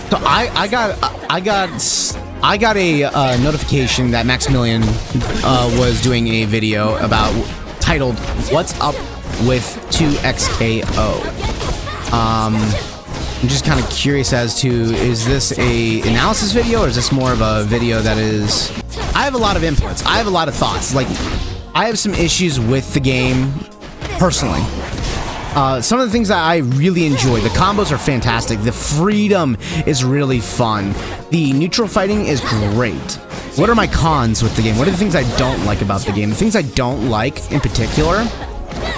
So I got a notification that Maximilian was doing a video about titled "What's Up with 2XKO." I'm just kind of curious as to, is this a analysis video or is this more of a video that is... I have a lot of inputs. I have a lot of thoughts. Like, I have some issues with the game personally. Some of the things that I really enjoy, the combos are fantastic. The freedom is really fun. The neutral fighting is great. What are my cons with the game? What are the things I don't like about the game? The things I don't like in particular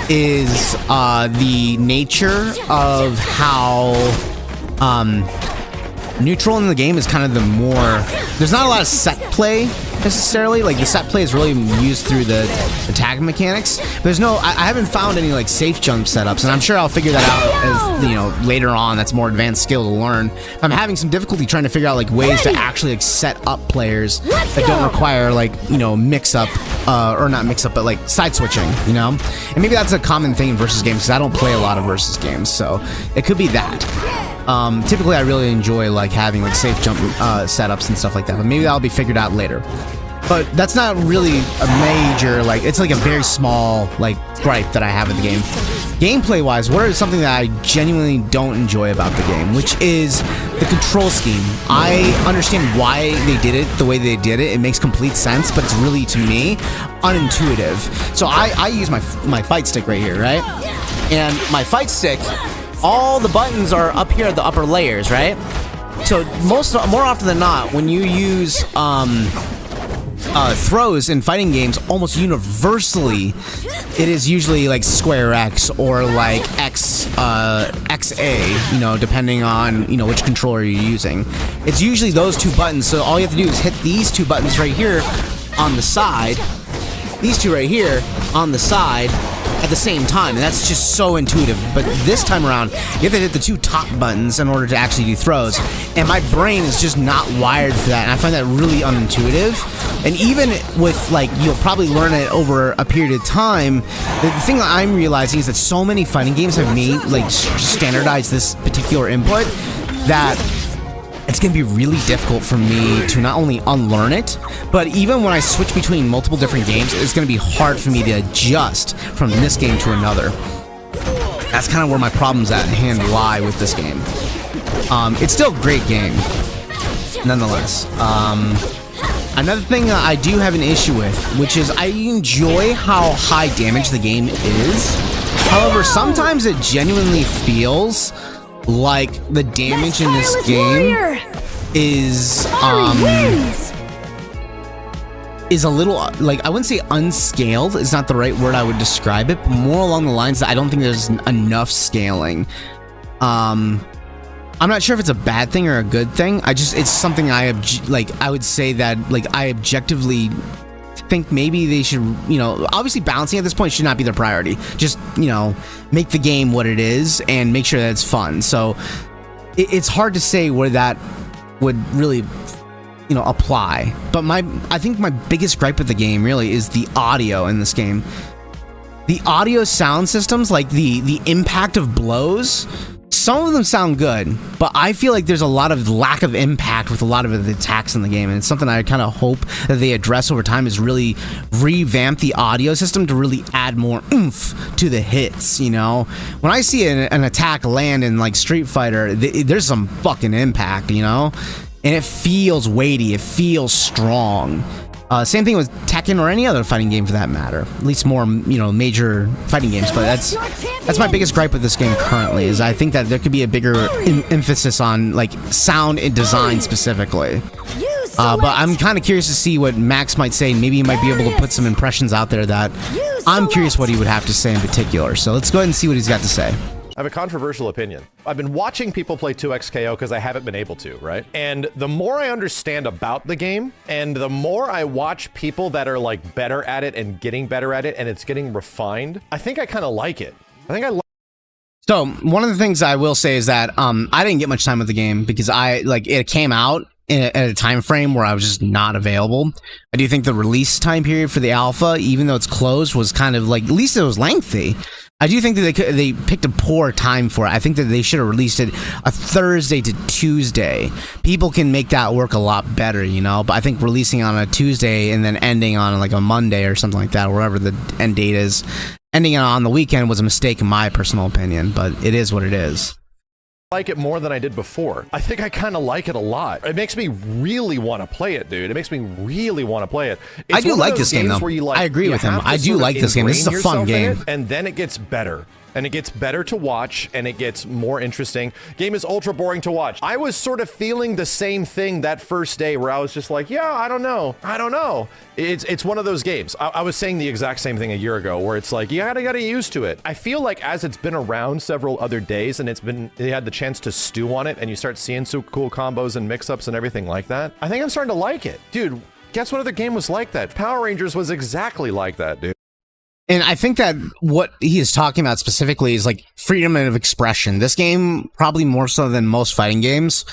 is the nature of how neutral in the game is kind of the more... There's not a lot of set play necessarily. Like, the set play is really used through the attack mechanics. There's no... I haven't found any, like, safe jump setups, and I'm sure I'll figure that out as, you know, later on. That's more advanced skill to learn. I'm having some difficulty trying to figure out, like, ways to actually, like, set up players that don't require, like, you know, mix-up, or not mix-up, but, like, side-switching, you know? And maybe that's a common thing in versus games, because I don't play a lot of versus games, so it could be that. Typically I really enjoy like having like safe jump setups and stuff like that, but maybe that'll be figured out later. But that's not really a major, like, it's like a very small like gripe that I have with the game. Gameplay wise, what is something that I genuinely don't enjoy about the game, which is the control scheme. I understand why they did it the way they did it. It makes complete sense, but it's really, to me, unintuitive. So I use my fight stick right here, right? And my fight stick, all the buttons are up here at the upper layers, right? So more often than not, when you use throws in fighting games, almost universally, it is usually like square X or like XA, you know, depending on, you know, which controller you're using. It's usually those two buttons, so all you have to do is hit these two buttons right here on the side, these two right here on the side, at the same time, and that's just so intuitive. But this time around, you have to hit the two top buttons in order to actually do throws, and my brain is just not wired for that, and I find that really unintuitive. And even with, like, you'll probably learn it over a period of time, the thing that I'm realizing is that so many fighting games have made, like, standardized this particular input that it's going to be really difficult for me to not only unlearn it, but even when I switch between multiple different games, it's going to be hard for me to adjust from this game to another. That's kind of where my problems at hand lie with this game. It's still a great game, nonetheless. Another thing that I do have an issue with, which is I enjoy how high damage the game is. However, sometimes it genuinely feels like the damage in this game is a little, like, I wouldn't say unscaled is not the right word I would describe it, but more along the lines that I don't think there's enough scaling. I'm not sure if it's a bad thing or a good thing. It's something I would say that, like, I objectively think maybe they should, you know, obviously balancing at this point should not be their priority. Just, you know, make the game what it is and make sure that it's fun. So it's hard to say where that would really, you know, apply. But I think my biggest gripe with the game really is the audio in this game. The audio sound systems, like the impact of blows, some of them sound good, but I feel like there's a lot of lack of impact with a lot of the attacks in the game, and it's something I kind of hope that they address over time, is really revamp the audio system to really add more oomph to the hits, you know? When I see an attack land in, like, Street Fighter, there's some fucking impact, you know? And it feels weighty, it feels strong. Same thing with Tekken or any other fighting game for that matter. At least more, you know, major fighting games. But that's my biggest gripe with this game currently, is I think that there could be a bigger emphasis on, like, sound and design specifically. But I'm kind of curious to see what Max might say. Maybe he might be able to put some impressions out there that I'm curious what he would have to say in particular. So let's go ahead and see what he's got to say. I have a controversial opinion. I've been watching people play 2XKO because I haven't been able to, right? And the more I understand about the game, and the more I watch people that are, like, better at it and getting better at it, and it's getting refined, I think I kind of like it. So one of the things I will say is that I didn't get much time with the game because it came out at a time frame where I was just not available. I do think the release time period for the alpha, even though it's closed, was kind of like, at least it was lengthy. I do think that they picked a poor time for it. I think that they should have released it a Thursday to Tuesday. People can make that work a lot better, you know. But I think releasing on a Tuesday and then ending on like a Monday or something like that, or whatever the end date is, ending it on the weekend was a mistake in my personal opinion. But it is what it is. Like it more than I did before. I think I kind of like it a lot. It makes me really want to play it, dude. It makes me really want to play it. It's I do like this game, though. I agree with him. I do like this game. This is a fun game. And then it gets better. And it gets better to watch, and it gets more interesting. Game is ultra boring to watch. I was sort of feeling the same thing that first day where I was just like, yeah, I don't know. It's one of those games. I was saying the exact same thing a year ago where it's like, you gotta get used to it. I feel like as it's been around several other days and you had the chance to stew on it and you start seeing some cool combos and mix-ups and everything like that, I think I'm starting to like it. Dude, guess what other game was like that? Power Rangers was exactly like that, dude. And I think that what he is talking about specifically is like freedom of expression. This game, probably more so than most fighting games,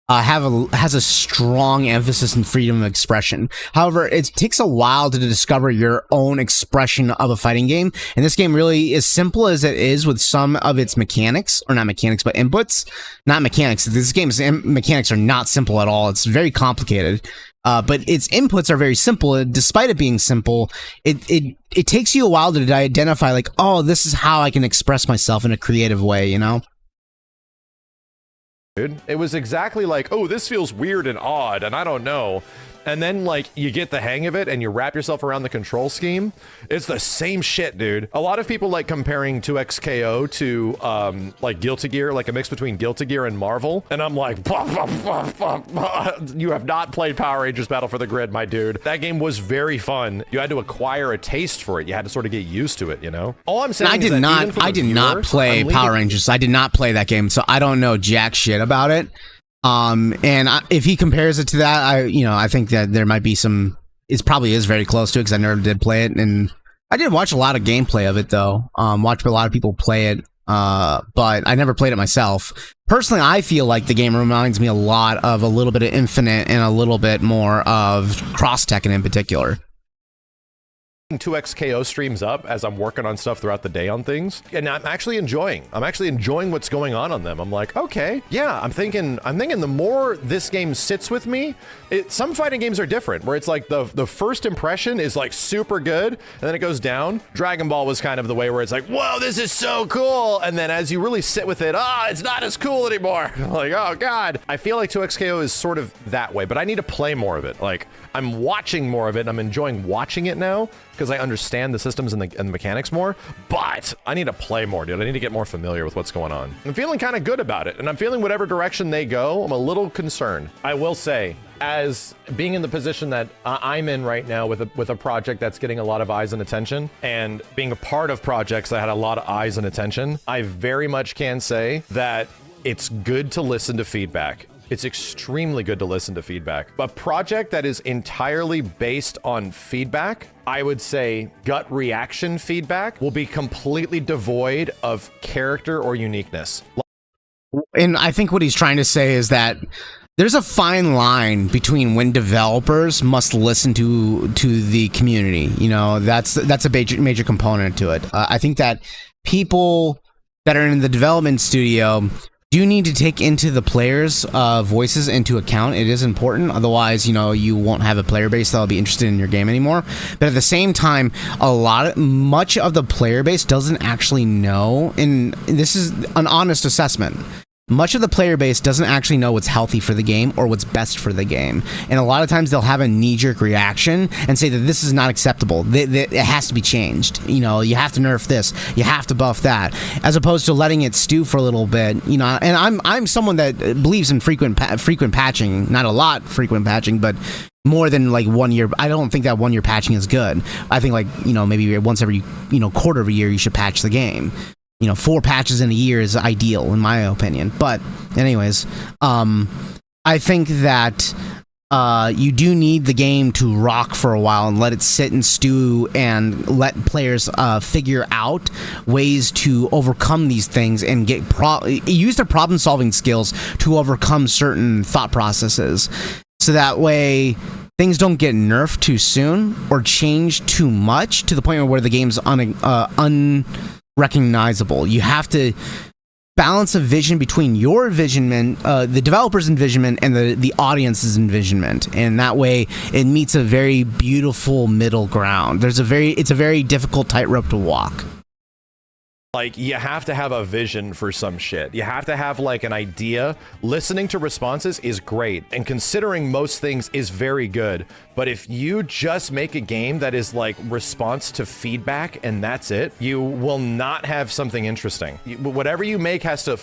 has a strong emphasis in freedom of expression. However, it takes a while to discover your own expression of a fighting game. And this game really, as simple as it is with some of its mechanics, or not mechanics, but inputs, not mechanics. This game's mechanics are not simple at all. It's very complicated. But its inputs are very simple. Despite it being simple, it takes you a while to identify, like, oh, this is how I can express myself in a creative way, you know? Dude, it was exactly like, oh, this feels weird and odd, and I don't know. And then, like, you get the hang of it and you wrap yourself around the control scheme. It's the same shit, dude. A lot of people like comparing 2XKO to, like, Guilty Gear, like a mix between Guilty Gear and Marvel. And I'm like, you have not played Power Rangers Battle for the Grid, my dude. That game was very fun. You had to acquire a taste for it. You had to sort of get used to it, you know? All I'm saying I did not play Power Rangers. I did not play that game, so I don't know jack shit about it. If he compares it to that, I think that there might be some, it probably is very close to it because I never did play it, and I did watch a lot of gameplay of it though. Watched a lot of people play it, but I never played it myself. Personally, I feel like the game reminds me a lot of a little bit of Infinite and a little bit more of Cross Tekken in particular. 2XKO streams up as I'm working on stuff throughout the day on things, and I'm actually enjoying what's going on them. I'm like, okay, yeah, I'm thinking the more this game sits with me, some fighting games are different, where it's like the first impression is like super good, and then it goes down. Dragon Ball was kind of the way where it's like, whoa, this is so cool, and then as you really sit with it, it's not as cool anymore. Like, oh god. I feel like 2XKO is sort of that way, but I need to play more of it. Like, I'm watching more of it, and I'm enjoying watching it now, because I understand the systems and the mechanics more, but I need to play more, dude. I need to get more familiar with what's going on. I'm feeling kind of good about it, and I'm feeling whatever direction they go, I'm a little concerned. I will say, as being in the position that I'm in right now with a project that's getting a lot of eyes and attention, and being a part of projects that had a lot of eyes and attention, I very much can say that it's good to listen to feedback. It's extremely good to listen to feedback. A project that is entirely based on feedback, I would say gut reaction feedback, will be completely devoid of character or uniqueness. And I think what he's trying to say is that there's a fine line between when developers must listen to the community. You know, that's a major component to it. I think that people that are in the development studio do need to take into the players' voices into account. It is important. Otherwise, you know, you won't have a player base that'll be interested in your game anymore. But at the same time, much of the player base doesn't actually know, and this is an honest assessment. Much of the player base doesn't actually know what's healthy for the game or what's best for the game. And a lot of times they'll have a knee-jerk reaction and say that this is not acceptable. It has to be changed. You know, you have to nerf this. You have to buff that. As opposed to letting it stew for a little bit. You know, and I'm someone that believes in frequent patching. Not a lot frequent patching, but more than like 1 year. I don't think that 1 year patching is good. I think, like, you know, maybe once every, you know, quarter of a year you should patch the game. You know, 4 patches in a year is ideal, in my opinion. But anyways, I think that you do need the game to rock for a while and let it sit and stew and let players figure out ways to overcome these things and use their problem-solving skills to overcome certain thought processes. So that way things don't get nerfed too soon or changed too much to the point where the game's recognizable. You have to balance a vision between your envisionment, the developer's envisionment, and the audience's envisionment, and that way it meets a very beautiful middle ground. It's a very difficult tightrope to walk. Like, you have to have a vision for some shit. You have to have, like, an idea. Listening to responses is great, and considering most things is very good. But if you just make a game that is, like, response to feedback and that's it, you will not have something interesting. Whatever you make has to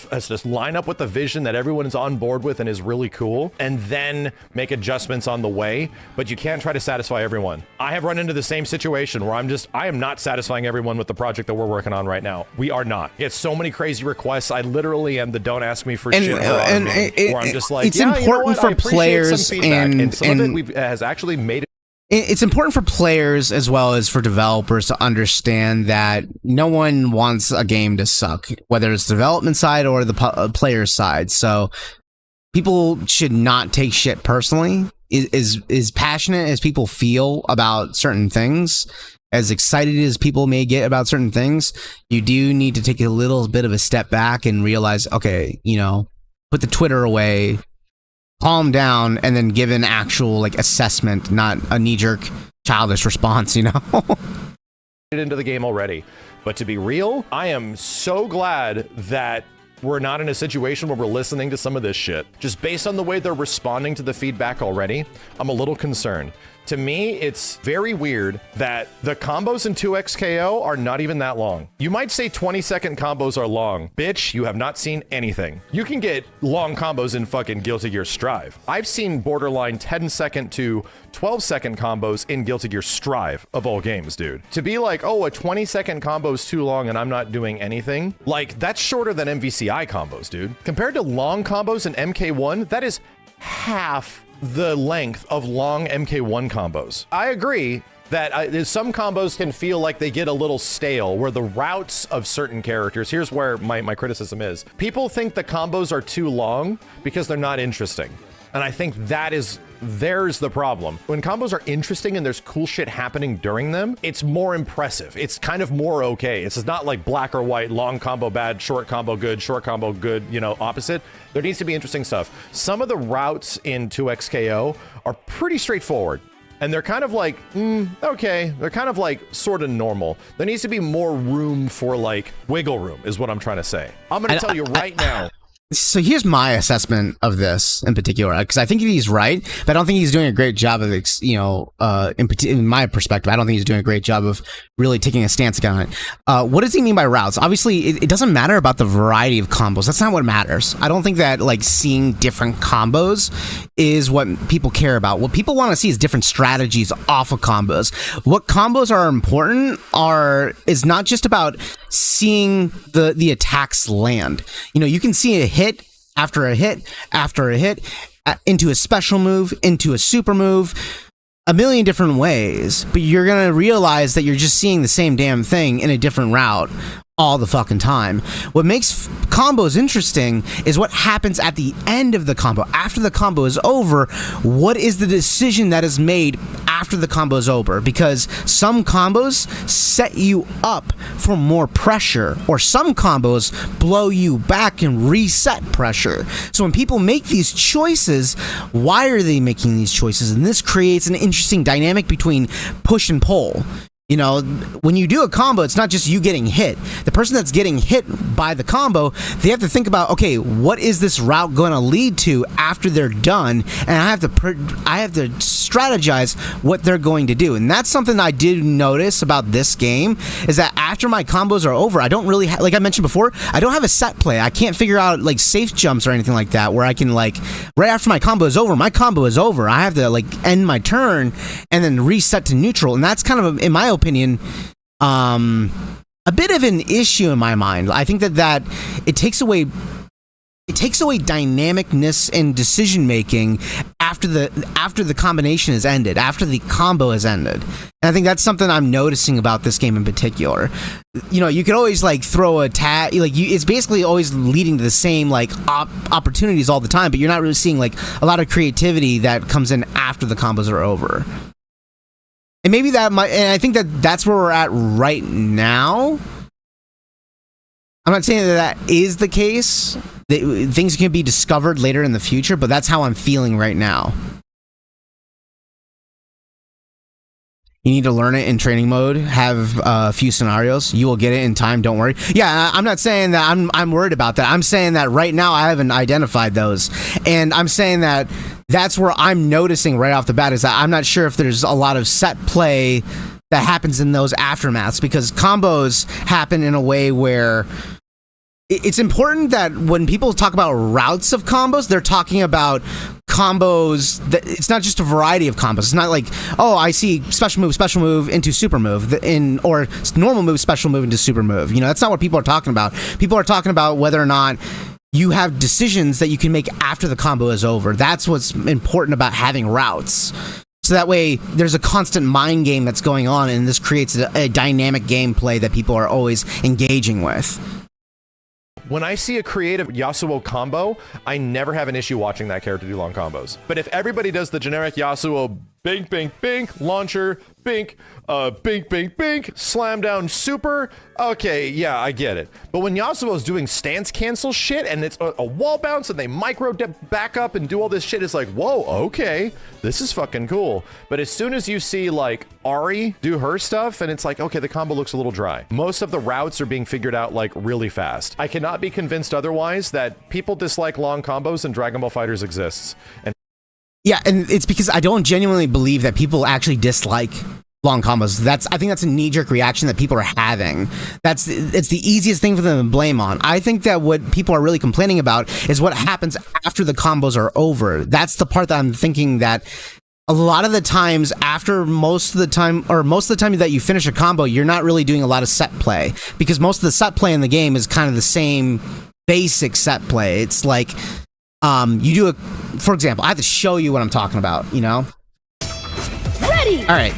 line up with the vision that everyone is on board with and is really cool, and then make adjustments on the way. But you can't try to satisfy everyone. I have run into the same situation where I am not satisfying everyone with the project that we're working on right now. We are not. It's so many crazy requests. I literally am the don't ask me for shit. Where I'm just like, it's important for players, and some of it has actually made it. It's important for players as well as for developers to understand that no one wants a game to suck, whether it's the development side or the player side. So people should not take shit personally. As passionate as people feel about certain things, as excited as people may get about certain things, you do need to take a little bit of a step back and realize, okay, you know, put the Twitter away, calm down, and then give an actual, like, assessment, not a knee-jerk childish response, you know? Into the game already. But to be real, I am so glad that we're not in a situation where we're listening to some of this shit. Just based on the way they're responding to the feedback already, I'm a little concerned. To me, it's very weird that the combos in 2XKO are not even that long. You might say 20-second combos are long. Bitch, you have not seen anything. You can get long combos in fucking Guilty Gear Strive. I've seen borderline 10-second to 12-second combos in Guilty Gear Strive, of all games, dude. To be like, oh, a 20-second combo is too long and I'm not doing anything, like, that's shorter than MVCI combos, dude. Compared to long combos in MK1, that is half the length of long MK1 combos. I agree that some combos can feel like they get a little stale, where the routes of certain characters, here's where my criticism is. People think the combos are too long because they're not interesting. And I think there's the problem. When combos are interesting and there's cool shit happening during them, it's more impressive. It's kind of more okay. It's not like black or white, long combo bad, short combo good, you know, opposite. There needs to be interesting stuff. Some of the routes in 2XKO are pretty straightforward. And they're kind of like, okay. They're kind of like sort of normal. There needs to be more room for, like, wiggle room is what I'm trying to say. I'm going to tell you right now. So here's my assessment of this in particular, because I think he's right, but I don't think he's doing a great job of, you know, in my perspective, I don't think he's doing a great job of really taking a stance on it. What does he mean by routes? Obviously, it doesn't matter about the variety of combos. That's not what matters. I don't think that, like, seeing different combos is what people care about. What people want to see is different strategies off of combos. What combos are important is not just about seeing the attacks land. You know, you can see a hit after a hit after a hit into a special move, into a super move, a million different ways, but you're gonna realize that you're just seeing the same damn thing in a different route all the fucking time. What makes combos interesting is what happens at the end of the combo. After the combo is over, what is the decision that is made after the combo is over? Because some combos set you up for more pressure, or some combos blow you back and reset pressure. So when people make these choices, why are they making these choices? And this creates an interesting dynamic between push and pull. You know, when you do a combo, it's not just you getting hit. The person that's getting hit by the combo, they have to think about, okay, what is this route going to lead to after they're done? And I have to strategize what they're going to do. And that's something I did notice about this game, is that after my combos are over, I don't really, like I mentioned before, I don't have a set play. I can't figure out, like, safe jumps or anything like that, where I can, like, right after my combo is over, I have to, like, end my turn and then reset to neutral. And that's kind of, in my opinion, a bit of an issue in my mind. I think that it takes away dynamicness and decision making after the combination is ended, after the combo is ended. And I think that's something I'm noticing about this game in particular. You know, you could always, like, throw a tag, like, it's basically always leading to the same, like, opportunities all the time, but you're not really seeing, like, a lot of creativity that comes in after the combos are over. And maybe and I think that's where we're at right now. I'm not saying that is the case. Things can be discovered later in the future, but that's how I'm feeling right now. You need to learn it in training mode, have a few scenarios. You will get it in time, don't worry. Yeah, I'm not saying that I'm worried about that. I'm saying that right now I haven't identified those. And I'm saying that that's where I'm noticing right off the bat is that I'm not sure if there's a lot of set play that happens in those aftermaths, because combos happen in a way where it's important that when people talk about routes of combos, they're talking about combos that it's not just a variety of combos. It's not like, oh, I see special move into super move or normal move, special move into super move. You know, that's not what people are talking about. People are talking about whether or not you have decisions that you can make after the combo is over. That's what's important about having routes. So that way, there's a constant mind game that's going on, and this creates a dynamic gameplay that people are always engaging with. When I see a creative Yasuo combo, I never have an issue watching that character do long combos. But if everybody does the generic Yasuo bink, bink, bink, launcher, bink, bink, bink, bink, slam down super, okay, yeah, I get it. But when Yasuo's doing stance cancel shit and it's a wall bounce and they micro back up and do all this shit, it's like, whoa, okay, this is fucking cool. But as soon as you see like Ari do her stuff and it's like, okay, the combo looks a little dry. Most of the routes are being figured out like really fast. I cannot be convinced otherwise that people dislike long combos and Dragon Ball FighterZ exists. Yeah, and it's because I don't genuinely believe that people actually dislike long combos. I think that's a knee-jerk reaction that people are having. It's the easiest thing for them to blame on. I think that what people are really complaining about is what happens after the combos are over. That's the part that I'm thinking that a lot of the times after most of the time that you finish a combo, you're not really doing a lot of set play, because most of the set play in the game is kind of the same basic set play. It's like, you do for example, I have to show you what I'm talking about, you know? Ready! Alright.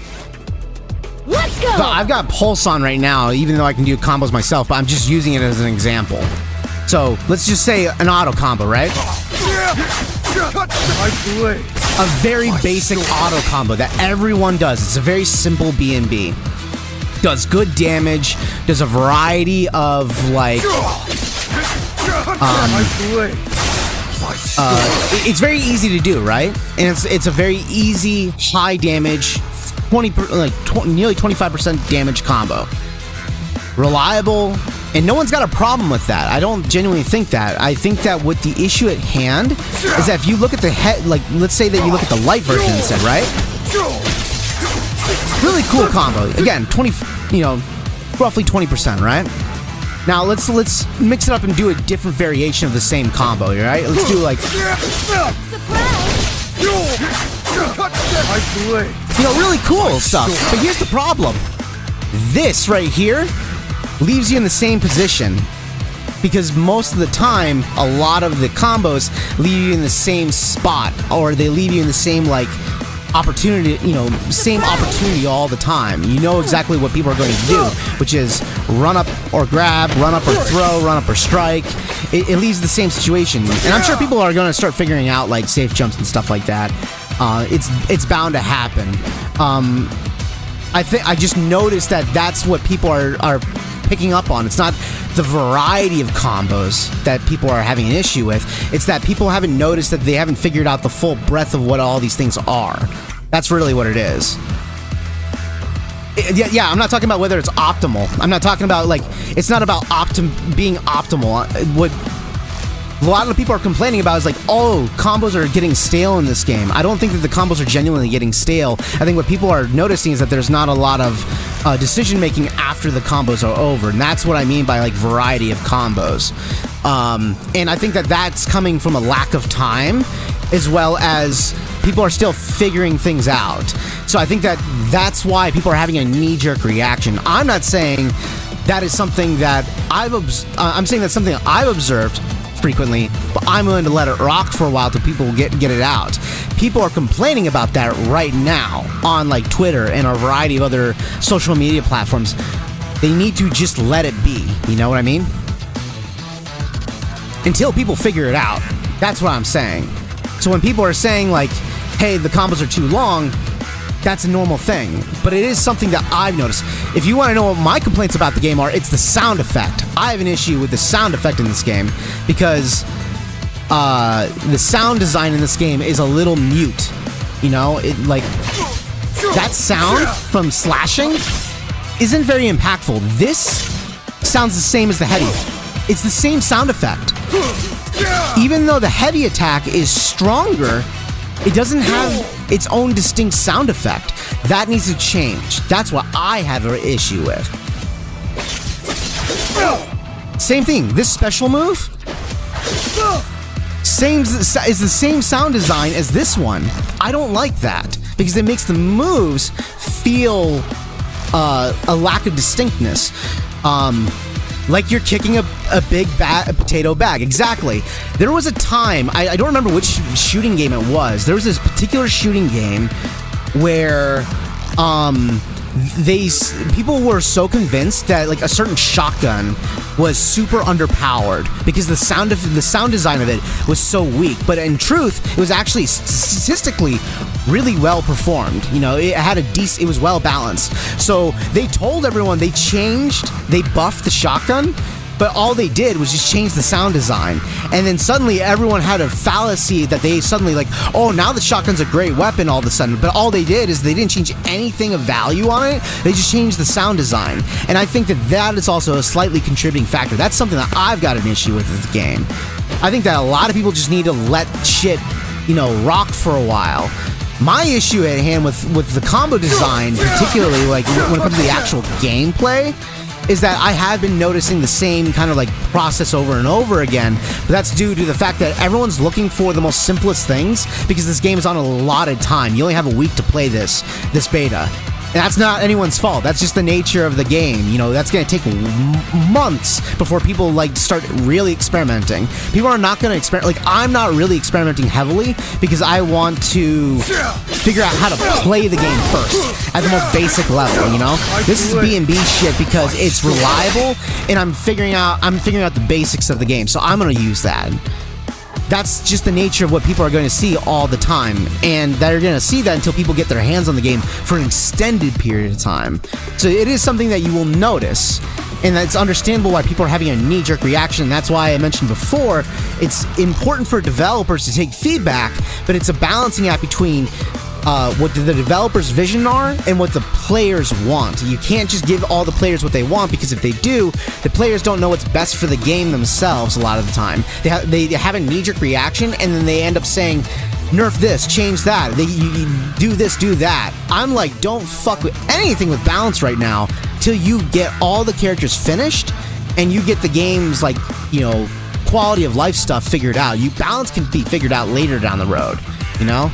Let's go! So I've got Pulse on right now, even though I can do combos myself, but I'm just using it as an example. So, let's just say an auto combo, right? A very basic auto combo that everyone does. It's a very simple B&B. Does good damage, does a variety of, like... it's very easy to do, right? And it's a very easy, high damage, nearly 25% damage combo. Reliable, and no one's got a problem with that. I don't genuinely think that. I think that what the issue at hand is that if you look at the head, like, let's say that you look at the light version instead, right? Really cool combo. Again, roughly 20%, right? Now let's mix it up and do a different variation of the same combo, right? Let's do like, really cool stuff. But here's the problem. This right here leaves you in the same position, because most of the time, a lot of the combos leave you in the same spot, or they leave you in the same, like, opportunity, same opportunity all the time. You know exactly what people are going to do, which is run up or grab, run up or throw, run up or strike. It leaves the same situation. And I'm sure people are going to start figuring out, like, safe jumps and stuff like that. It's bound to happen. I just noticed that that's what people are picking up on. It's not the variety of combos that people are having an issue with. It's that people haven't noticed that they haven't figured out the full breadth of what all these things are. That's really what it is. Yeah, I'm not talking about whether it's optimal. I'm not talking about, like, it's not about being optimal. What a lot of people are complaining about is like, oh, combos are getting stale in this game. I don't think that the combos are genuinely getting stale. I think what people are noticing is that there's not a lot of decision making after the combos are over, and that's what I mean by, like, variety of combos. And I think that that's coming from a lack of time, as well as people are still figuring things out. So I think that that's why people are having a knee-jerk reaction. I'm not saying that is something that I'm saying that's something that I've observed frequently, but I'm willing to let it rock for a while till people get it out. People are complaining about that right now on, like, Twitter and a variety of other social media platforms. They need to just let it be. You know what I mean? Until people figure it out. That's what I'm saying. So when people are saying, like, hey, the combos are too long, that's a normal thing, but it is something that I've noticed. If you want to know what my complaints about the game are, it's the sound effect. I have an issue with the sound effect in this game because the sound design in this game is a little mute. You know, it like that sound from slashing isn't very impactful. This sounds the same as the heavy. It's the same sound effect. Even though the heavy attack is stronger, it doesn't have its own distinct sound effect. That needs to change. That's what I have an issue with. Same thing. This special move is the same sound design as this one. I don't like that because it makes the moves feel a lack of distinctness. Like you're kicking a big potato bag. Exactly. There was a time, I don't remember which shooting game it was. There was this particular shooting game where people were so convinced that like a certain shotgun was super underpowered because the sound design of it was so weak. But in truth, it was actually statistically really well performed. You know, it had it was well balanced. So they told everyone they buffed the shotgun, but all they did was just change the sound design. And then suddenly everyone had a fallacy that they suddenly like, oh, now the shotgun's a great weapon all of a sudden. But all they did is they didn't change anything of value on it. They just changed the sound design. And I think that is also a slightly contributing factor. That's something that I've got an issue with this game. I think that a lot of people just need to let shit, you know, rock for a while. My issue at hand with the combo design, particularly like when it comes to the actual gameplay, is that I have been noticing the same kind of like process over and over again, but that's due to the fact that everyone's looking for the most simplest things because this game is on a allotted time. You only have a week to play this beta. And that's not anyone's fault. That's just the nature of the game. You know, that's going to take months before people like start really experimenting. People are not going to experiment. Like, I'm not really experimenting heavily because I want to figure out how to play the game first at the most basic level, you know? This is B&B shit because it's reliable and I'm figuring out the basics of the game. So I'm going to use that. That's just the nature of what people are going to see all the time, and they're going to see that until people get their hands on the game for an extended period of time. So it is something that you will notice, and it's understandable why people are having a knee-jerk reaction. And that's why I mentioned before, it's important for developers to take feedback, but it's a balancing act between what the developers' vision are and what the players want. You can't just give all the players what they want, because if they do, the players don't know what's best for the game themselves a lot of the time. They have a knee-jerk reaction, and then they end up saying, nerf this, change that, you do this, do that. I'm like, don't fuck with anything with balance right now till you get all the characters finished and you get the game's, like, you know, quality of life stuff figured out. Balance can be figured out later down the road, you know?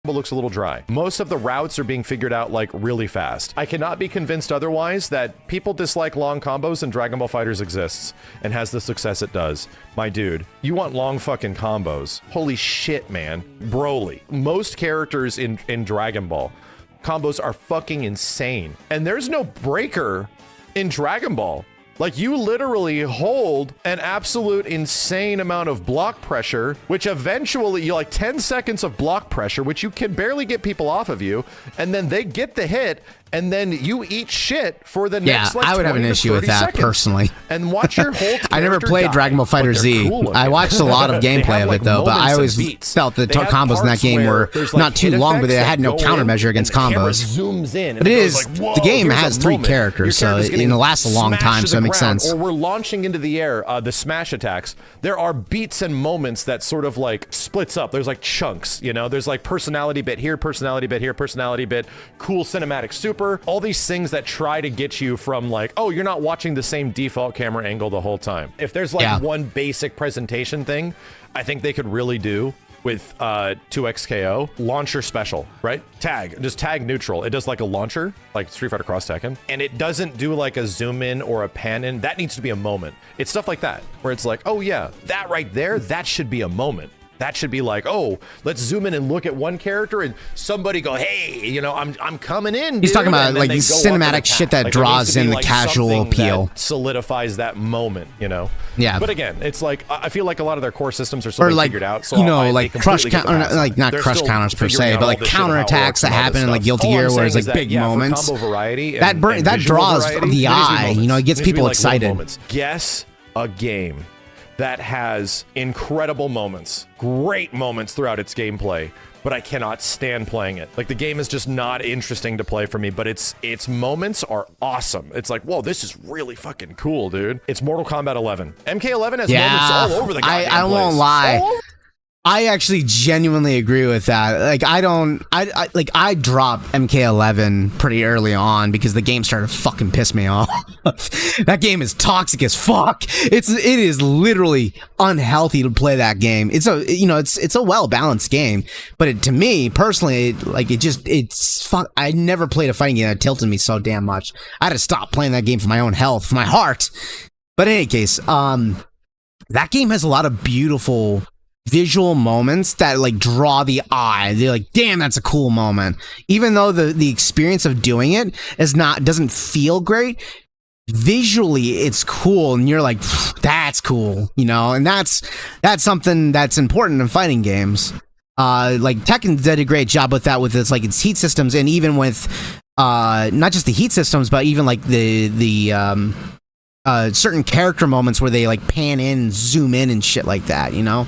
Looks a little dry. Most of the routes are being figured out like really fast. I cannot be convinced otherwise that people dislike long combos and Dragon Ball FighterZ exists and has the success it does. My dude, you want long fucking combos. Holy shit, man. Broly. Most characters in Dragon Ball combos are fucking insane. And there's no breaker in Dragon Ball. Like, you literally hold an absolute insane amount of block pressure, which eventually, you like 10 seconds of block pressure, which you can barely get people off of you, and then they get the hit, and then you eat shit for the next, like, I would have an issue with that, seconds. Personally. And watch your whole I never played Dragon Ball FighterZ. Cool. I watched a lot of gameplay of it, though, but I always felt the combos in that game were not too long, but they had no countermeasure against combos. Zooms in, but it is, like, the game has 3 characters, so it lasts a long time, so it makes sense. Or we're launching into the air, the smash attacks. There are beats and moments that sort of like splits up. There's like chunks, you know? There's like personality bit here, personality bit here, personality bit, cool cinematic super, all these things that try to get you from like, oh, you're not watching the same default camera angle the whole time. If there's like one basic presentation thing, I think they could really do with 2XKO, launcher special, right? Tag, just tag neutral. It does like a launcher, like Street Fighter Cross Tekken, and it doesn't do like a zoom in or a pan in. That needs to be a moment. It's stuff like that, where it's like, oh yeah, that right there, that should be a moment. That should be like, oh, let's zoom in and look at one character and somebody go, hey, you know, I'm coming in. He's dude. talking about And then like they go cinematic shit that like, there needs draws to be, in the like, casual something appeal. that solidifies that moment, you know? Yeah. But again, it's like, I feel like a lot of their core systems are still Or like, figured out. So you know, they like completely crush, get the pass on like it. not They're crush still counters per figuring se, out but all like this shit and how it works counterattacks that and all this happen in like stuff. Guilty All I'm Gear where saying there's is like that, big yeah, for moments. combo variety That and that visual draws variety, the there needs to be eye, you know, moments. it gets There needs to be, people like, little excited. moments. Guess a game that has incredible moments, great moments throughout its gameplay, but I cannot stand playing it. Like, the game is just not interesting to play for me, but its moments are awesome. It's like, whoa, this is really fucking cool, dude. It's Mortal Kombat 11. MK11 has moments all over the goddamn I won't place. lie. I actually genuinely agree with that. Like, I dropped MK11 pretty early on because the game started to fucking piss me off. That game is toxic as fuck. It is literally unhealthy to play that game. It's a well balanced game, but to me personally, it's fun. I never played a fighting game that tilted me so damn much. I had to stop playing that game for my own health, for my heart. But in any case, that game has a lot of beautiful visual moments that like draw the eye. They're like, damn, that's a cool moment. Even though the experience of doing it doesn't feel great, visually it's cool and you're like, that's cool, you know. And that's something that's important in fighting games. Like Tekken did a great job with that, with its heat systems, and even with not just the heat systems, but even like the certain character moments where they like pan in, zoom in and shit like that, you know.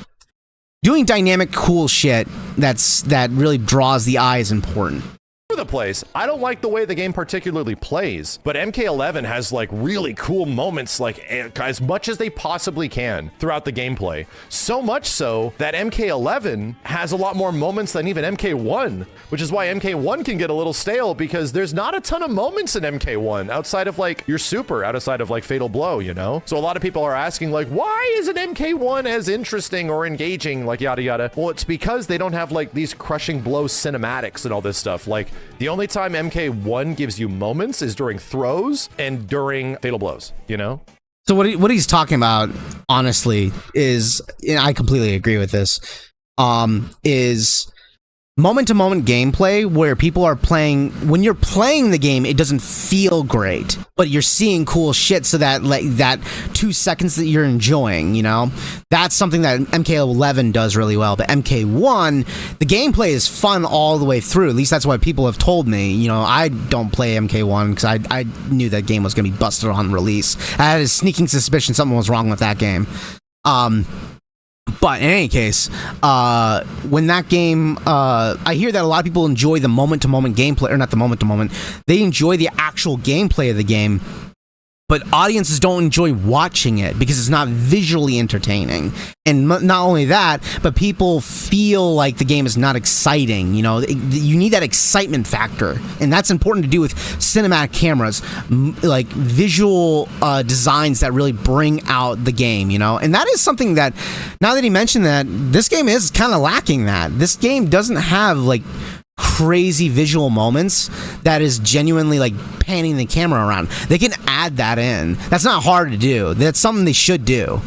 Doing dynamic, cool shit that really draws the eye is important. The place. I don't like the way the game particularly plays, but MK11 has like really cool moments, like as much as they possibly can throughout the gameplay. So much so that MK11 has a lot more moments than even MK1, which is why MK1 can get a little stale, because there's not a ton of moments in MK1 outside of like your super, outside of like Fatal Blow, you know? So a lot of people are asking like, why isn't MK1 as interesting or engaging, like yada yada? Well, it's because they don't have like these crushing blow cinematics and all this stuff. Like, the only time MK1 gives you moments is during throws and during Fatal Blows, you know? So what he's talking about, honestly, is, and I completely agree with this, is moment-to-moment gameplay where people are playing. When you're playing the game, it doesn't feel great, but you're seeing cool shit, so that like that 2 seconds that you're enjoying, you know, that's something that MK11 does really well. But MK1, the gameplay is fun all the way through. At least that's what people have told me. You know, I don't play MK1 because I knew that game was going to be busted on release. I had a sneaking suspicion something was wrong with that game. But in any case, when that game, I hear that a lot of people enjoy the moment-to-moment gameplay, or not the moment-to-moment, they enjoy the actual gameplay of the game, but audiences don't enjoy watching it because it's not visually entertaining. And not only that, but people feel like the game is not exciting. You know, you need that excitement factor, and that's important to do with cinematic cameras, like visual designs that really bring out the game, you know. And that is something that, now that he mentioned that, this game is kind of lacking that. This game doesn't have like crazy visual moments that is genuinely like panning the camera around. They can add that in. That's not hard to do. That's something they should do.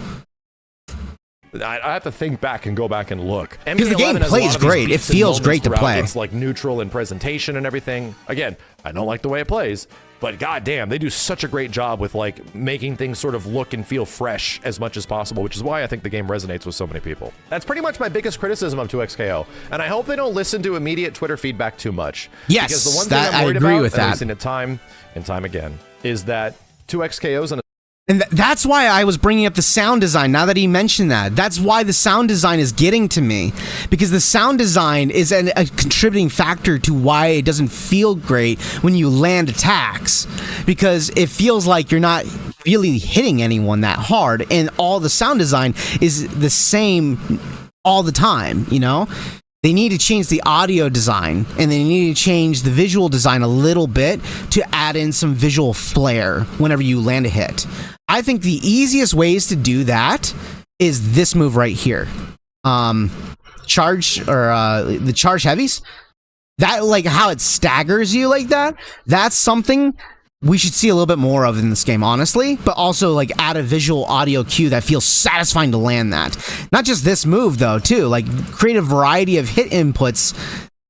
I have to think back and go back and look. Because the game plays great. It feels great to play. It's like neutral in presentation and everything. Again, I don't like the way it plays, but goddamn, they do such a great job with like making things sort of look and feel fresh as much as possible, which is why I think the game resonates with so many people. That's pretty much my biggest criticism of 2XKO, and I hope they don't listen to immediate Twitter feedback too much. Yes, because the one thing I'm worried I agree about, with and that. I've seen it time and time again, is that 2XKO's an And that's why I was bringing up the sound design, now that he mentioned that. That's why the sound design is getting to me. Because the sound design is a contributing factor to why it doesn't feel great when you land attacks. Because it feels like you're not really hitting anyone that hard. And all the sound design is the same all the time, you know? They need to change the audio design, and they need to change the visual design a little bit to add in some visual flair whenever you land a hit. I think the easiest ways to do that is this move right here. Charge, or the charge heavies. That, like how it staggers you like that, that's something we should see a little bit more of in this game, honestly, but also like add a visual audio cue that feels satisfying to land that. Not just this move though, too, like create a variety of hit inputs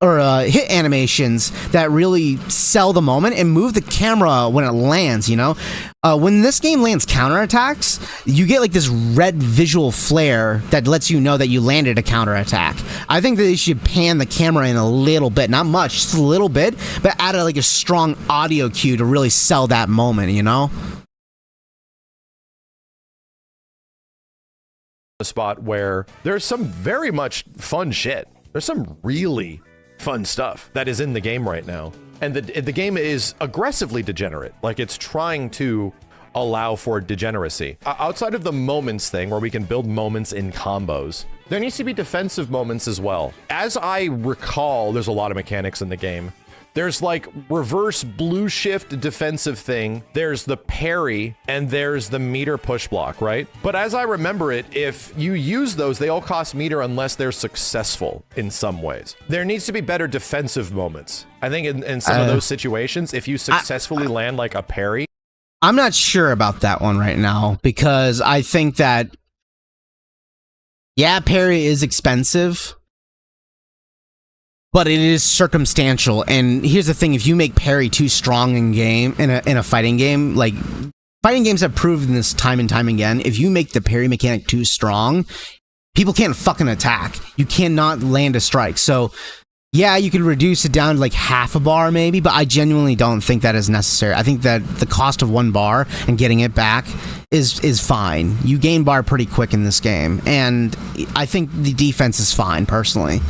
or hit animations that really sell the moment and move the camera when it lands, you know? When this game lands counterattacks, you get like this red visual flare that lets you know that you landed a counterattack. I think that they should pan the camera in a little bit, not much, just a little bit, but add like a strong audio cue to really sell that moment, you know? A spot where there's some very much fun shit. There's some really fun stuff that is in the game right now, and the game is aggressively degenerate. Like, it's trying to allow for degeneracy. Outside of the moments thing, where we can build moments in combos, there needs to be defensive moments as well. As I recall, there's a lot of mechanics in the game. There's like reverse blue shift defensive thing, there's the parry, and there's the meter push block, right? But as I remember it, if you use those, they all cost meter unless they're successful in some ways. There needs to be better defensive moments. I think in some of those situations, if you successfully land like a parry. I'm not sure about that one right now, because I think that, yeah, parry is expensive, but it is circumstantial. And here's the thing: if you make parry too strong in a fighting game, like fighting games have proven this time and time again, if you make the parry mechanic too strong, people can't fucking attack. You cannot land a strike. So yeah, you could reduce it down to like half a bar maybe, but I genuinely don't think that is necessary. I think that the cost of 1 bar and getting it back is fine. You gain bar pretty quick in this game, and I think the defense is fine personally.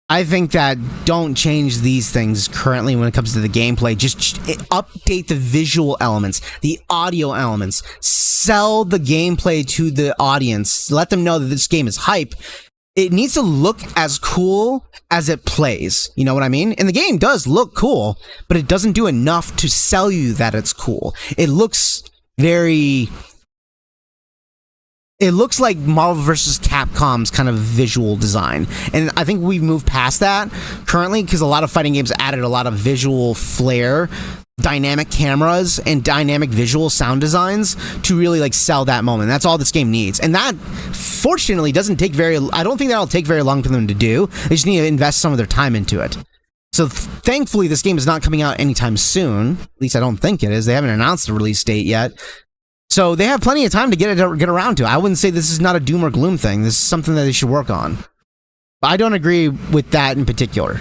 I think that don't change these things currently when it comes to the gameplay. Just update the visual elements, the audio elements, sell the gameplay to the audience, let them know that this game is hype. It needs to look as cool as it plays. You know what I mean? And the game does look cool, but it doesn't do enough to sell you that it's cool. It looks very... It looks like Marvel vs. Capcom's kind of visual design. And I think we've moved past that currently, because a lot of fighting games added a lot of visual flair, dynamic cameras, and dynamic visual sound designs to really like sell that moment. That's all this game needs. And that, fortunately, doesn't take I don't think that'll take very long for them to do. They just need to invest some of their time into it. So thankfully, this game is not coming out anytime soon. At least I don't think it is. They haven't announced the release date yet. So they have plenty of time to get around to. I wouldn't say this is not a doom or gloom thing. This is something that they should work on. But I don't agree with that in particular.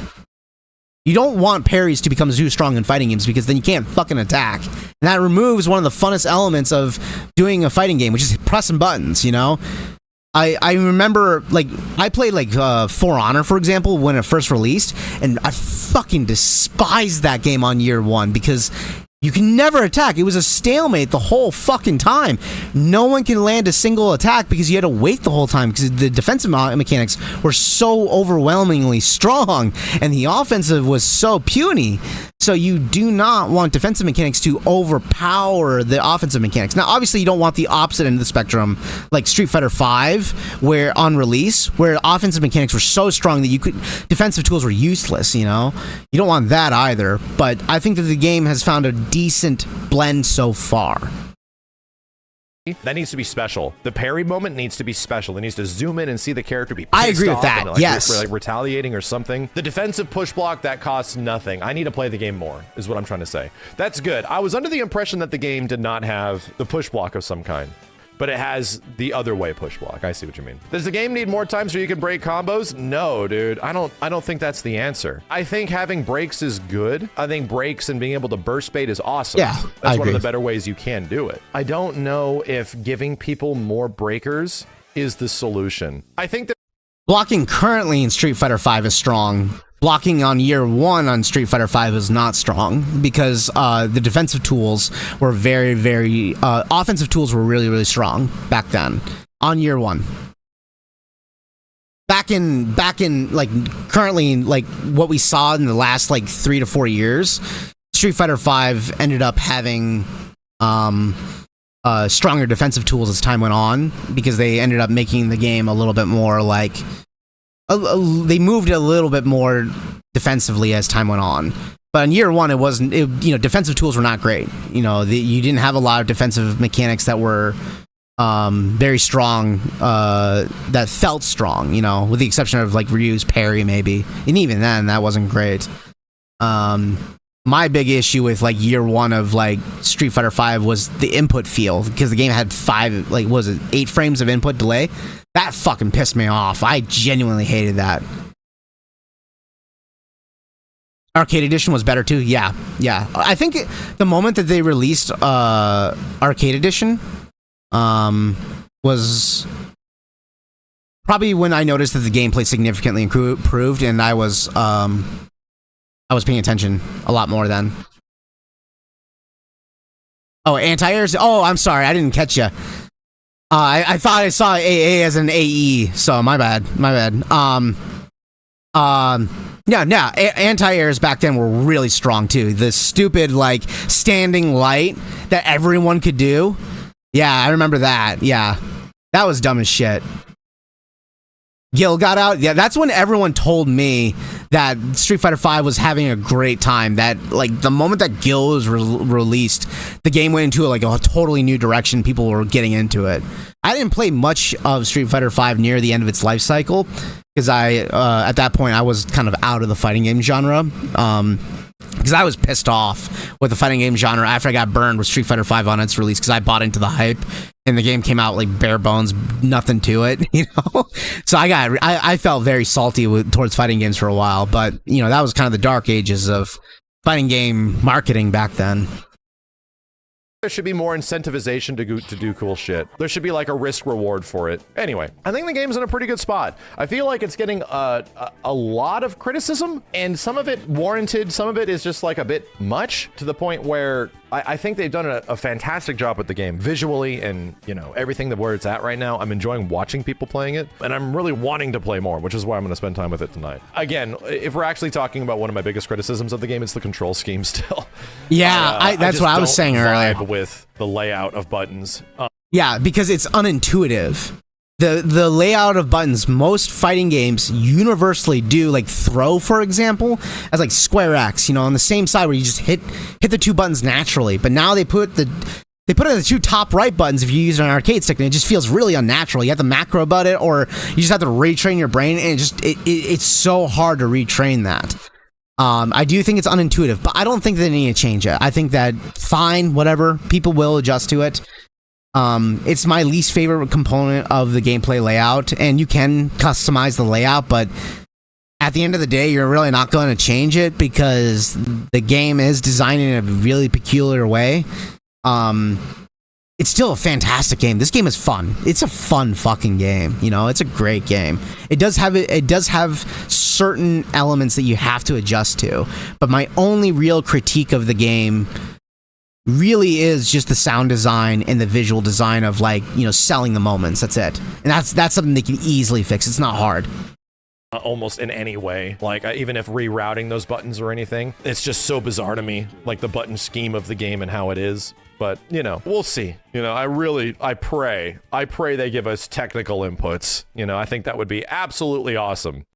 You don't want parries to become too strong in fighting games, because then you can't fucking attack. And that removes one of the funnest elements of doing a fighting game, which is pressing buttons, you know? I remember, like, I played, like, For Honor, for example, when it first released, and I fucking despised that game on year 1, because you can never attack. It was a stalemate the whole fucking time. No one can land a single attack because you had to wait the whole time, because the defensive mechanics were so overwhelmingly strong and the offensive was so puny. So you do not want defensive mechanics to overpower the offensive mechanics. Now, obviously, you don't want the opposite end of the spectrum, like Street Fighter V, where on release, where offensive mechanics were so strong that defensive tools were useless, you know? You don't want that either, but I think that the game has found a decent blend so far. That needs to be special. The parry moment needs to be special. It needs to zoom in and see the character be pissed I agree with that, and, like, yes. like retaliating or something. The defensive push block, that costs nothing. I need to play the game more, is what I'm trying to say. That's good. I was under the impression that the game did not have the push block of some kind, but it has the other way push block. I see what you mean. Does the game need more times so you can break combos? No, dude. I don't think that's the answer. I think having breaks is good. I think breaks and being able to burst bait is awesome. Yeah, that's one of the better ways you can do it. I don't know if giving people more breakers is the solution. I think that blocking currently in Street Fighter V is strong. Blocking on year 1 on Street Fighter V is not strong, because the defensive tools were very offensive tools were really strong back then on year 1. Back in like currently, like what we saw in the last like 3 to 4 years, Street Fighter V ended up having stronger defensive tools as time went on, because they ended up making the game a little bit more like they moved a little bit more defensively as time went on. But in year one, it wasn't. Defensive tools were not great. You didn't have a lot of defensive mechanics that were very strong. That felt strong. With the exception of like Ryu's parry, maybe, and even then, that wasn't great. My big issue with like year one of like Street Fighter V was the input feel, because the game had 8 frames of input delay. That fucking pissed me off. I genuinely hated that. Arcade Edition was better too. Yeah. I think the moment that they released Arcade Edition was probably when I noticed that the gameplay significantly improved, and I was paying attention a lot more then. Oh, anti-airs. Oh, I'm sorry, I didn't catch you. I thought I saw AA as an AE, so my bad. Yeah, anti-airs back then were really strong too. The stupid like standing light that everyone could do. Yeah, I remember that. Yeah, that was dumb as shit. Gil got out. Yeah, that's when everyone told me that Street Fighter V was having a great time. That like the moment that Gil was released, the game went into like a totally new direction. People were getting into it. I didn't play much of Street Fighter V near the end of its life cycle, because at that point I was kind of out of the fighting game genre. Because I was pissed off with the fighting game genre after I got burned with Street Fighter V on its release, because I bought into the hype and the game came out like bare bones, nothing to it, So I felt very salty towards fighting games for a while, but that was kind of the dark ages of fighting game marketing back then. There should be more incentivization to do cool shit. There should be like a risk reward for it. Anyway, I think the game's in a pretty good spot. I feel like it's getting a lot of criticism, and some of it warranted, some of it is just like a bit much, to the point where I think they've done a fantastic job with the game visually, and everything where it's at right now. I'm enjoying watching people playing it, and I'm really wanting to play more, which is why I'm going to spend time with it tonight. Again, if we're actually talking about one of my biggest criticisms of the game, it's the control scheme still. Yeah, that's what I was saying earlier. With the layout of buttons. Yeah, because it's unintuitive. The layout of buttons, most fighting games universally do, like throw, for example, as like square X, on the same side where you just hit the 2 buttons naturally. But now they put it in the 2 top right buttons if you use an arcade stick, and it just feels really unnatural. You have to macro button it, or you just have to retrain your brain, and it's so hard to retrain that. I do think it's unintuitive, but I don't think they need to change it. I think that fine, whatever, people will adjust to it. It's my least favorite component of the gameplay layout, and you can customize the layout, but at the end of the day, you're really not going to change it because the game is designed in a really peculiar way. It's still a fantastic game. This game is fun. It's a fun fucking game. It's a great game. It does have certain elements that you have to adjust to, but my only real critique of the game really is just the sound design and the visual design of selling the moments. That's it. And that's something they can easily fix. It's not hard. Almost in any way. Like, even if rerouting those buttons or anything, it's just so bizarre to me, like the button scheme of the game and how it is. But, we'll see. I pray they give us technical inputs. I think that would be absolutely awesome.